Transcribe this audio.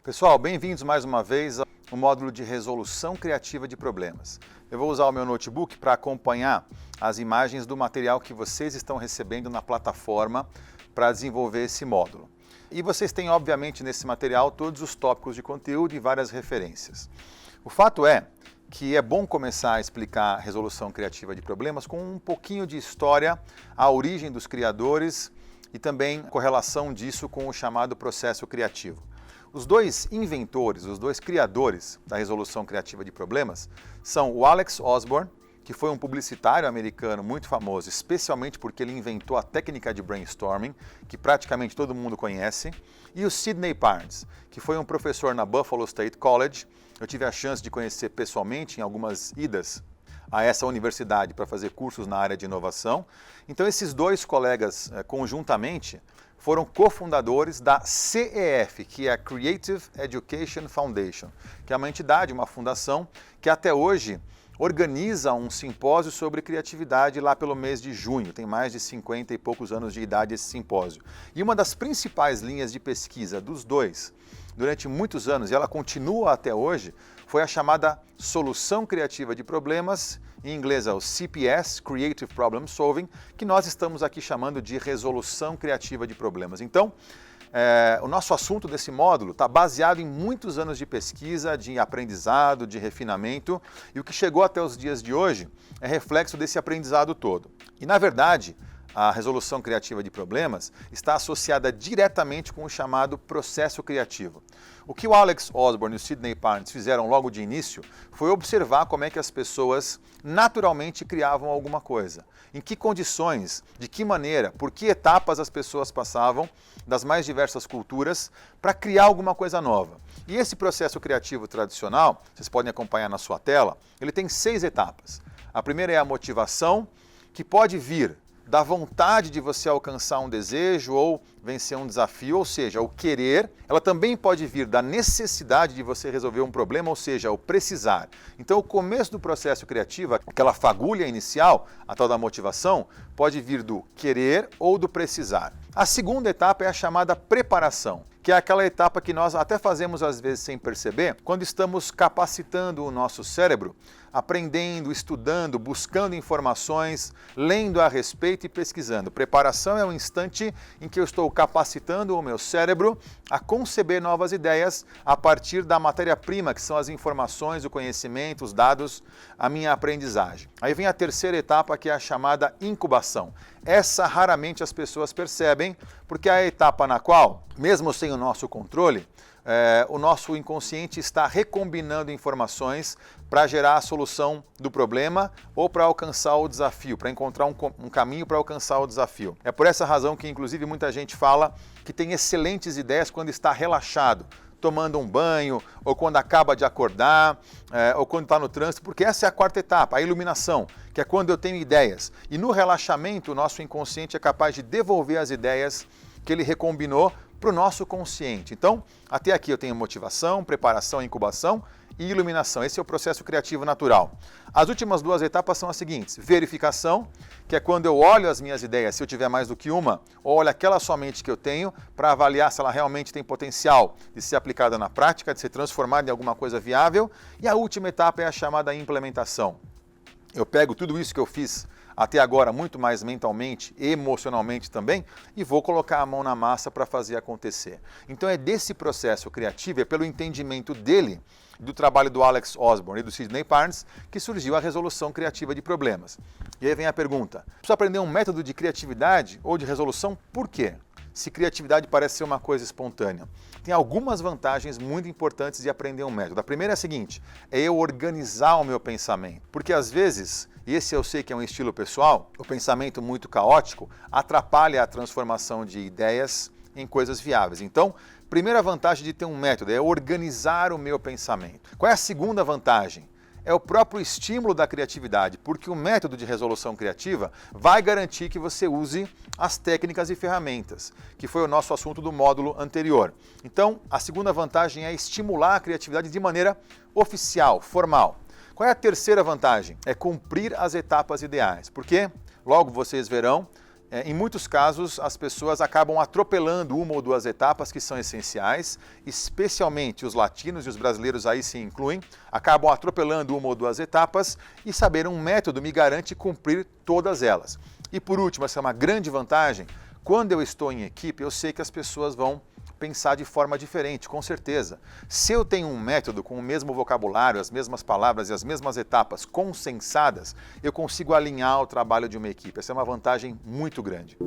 Pessoal, bem-vindos mais uma vez ao módulo de resolução criativa de problemas. Eu vou usar o meu notebook para acompanhar as imagens do material que vocês estão recebendo na plataforma para desenvolver esse módulo. E vocês têm, obviamente, nesse material todos os tópicos de conteúdo e várias referências. O fato é que é bom começar a explicar a resolução criativa de problemas com um pouquinho de história, a origem dos criadores e também a correlação disso com o chamado processo criativo. Os dois inventores, os dois criadores da resolução criativa de problemas são o Alex Osborne, que foi um publicitário americano muito famoso, especialmente porque ele inventou a técnica de brainstorming, que praticamente todo mundo conhece, e o Sidney Parnes, que foi um professor na Buffalo State College. Eu tive a chance de conhecer pessoalmente em algumas idas a essa universidade para fazer cursos na área de inovação. Então esses dois colegas conjuntamente foram cofundadores da CEF, que é a Creative Education Foundation, que é uma entidade, uma fundação, que até hoje organiza um simpósio sobre criatividade lá pelo mês de junho. Tem mais de 50 e poucos anos de idade esse simpósio. E uma das principais linhas de pesquisa dos dois, durante muitos anos, e ela continua até hoje, foi a chamada solução criativa de problemas, em inglês é o CPS, Creative Problem Solving, que nós estamos aqui chamando de resolução criativa de problemas. Então, o nosso assunto desse módulo está baseado em muitos anos de pesquisa, de aprendizado, de refinamento, e o que chegou até os dias de hoje é reflexo desse aprendizado todo. E, na verdade, a resolução criativa de problemas está associada diretamente com o chamado processo criativo. O que o Alex Osborne e o Sidney Parnes fizeram logo de início foi observar como é que as pessoas naturalmente criavam alguma coisa. Em que condições, de que maneira, por que etapas as pessoas passavam das mais diversas culturas para criar alguma coisa nova. E esse processo criativo tradicional, vocês podem acompanhar na sua tela, ele tem 6 etapas. A primeira é a motivação, que pode vir da vontade de você alcançar um desejo ou vencer um desafio, ou seja, o querer. Ela também pode vir da necessidade de você resolver um problema, ou seja, o precisar. Então, o começo do processo criativo, aquela fagulha inicial, a tal da motivação, pode vir do querer ou do precisar. A segunda etapa é a chamada preparação, que é aquela etapa que nós até fazemos às vezes sem perceber, quando estamos capacitando o nosso cérebro, aprendendo, estudando, buscando informações, lendo a respeito e pesquisando. Preparação é o instante em que eu estou capacitando o meu cérebro a conceber novas ideias a partir da matéria-prima, que são as informações, o conhecimento, os dados, a minha aprendizagem. Aí vem a terceira etapa, que é a chamada incubação. Essa raramente as pessoas percebem, porque é a etapa na qual, mesmo sem o nosso controle, o nosso inconsciente está recombinando informações para gerar a solução do problema ou para alcançar o desafio, para encontrar um caminho para alcançar o desafio. É por essa razão que, inclusive, muita gente fala que tem excelentes ideias quando está relaxado, tomando um banho, ou quando acaba de acordar, ou quando está no trânsito, porque essa é a quarta etapa, a iluminação, que é quando eu tenho ideias. E no relaxamento, o nosso inconsciente é capaz de devolver as ideias que ele recombinou para o nosso consciente. Então, até aqui eu tenho motivação, preparação, incubação e iluminação. Esse é o processo criativo natural. As últimas 2 etapas são as seguintes: verificação, que é quando eu olho as minhas ideias, se eu tiver mais do que uma, ou olho aquela somente que eu tenho, para avaliar se ela realmente tem potencial de ser aplicada na prática, de ser transformada em alguma coisa viável. E a última etapa é a chamada implementação. Eu pego tudo isso que eu fiz até agora muito mais mentalmente, emocionalmente também, e vou colocar a mão na massa para fazer acontecer. Então é desse processo criativo, é pelo entendimento dele, do trabalho do Alex Osborne e do Sidney Parnes, que surgiu a resolução criativa de problemas. E aí vem a pergunta: preciso aprender um método de criatividade ou de resolução? Por quê? Se criatividade parece ser uma coisa espontânea. Tem algumas vantagens muito importantes de aprender um método. A primeira é a seguinte: é eu organizar o meu pensamento. Porque às vezes, e esse eu sei que é um estilo pessoal, o pensamento muito caótico atrapalha a transformação de ideias em coisas viáveis. Então, primeira vantagem de ter um método é organizar o meu pensamento. Qual é a segunda vantagem? É o próprio estímulo da criatividade, porque o método de resolução criativa vai garantir que você use as técnicas e ferramentas, que foi o nosso assunto do módulo anterior. Então, a segunda vantagem é estimular a criatividade de maneira oficial, formal. Qual é a terceira vantagem? É cumprir as etapas ideais, porque, logo vocês verão, Em muitos casos, as pessoas acabam atropelando uma ou duas etapas que são essenciais, especialmente os latinos e os brasileiros aí se incluem, acabam atropelando uma ou duas etapas e saber um método me garante cumprir todas elas. E por último, essa é uma grande vantagem, quando eu estou em equipe, eu sei que as pessoas vão pensar de forma diferente, com certeza. Se eu tenho um método com o mesmo vocabulário, as mesmas palavras e as mesmas etapas consensadas, eu consigo alinhar o trabalho de uma equipe. Essa é uma vantagem muito grande.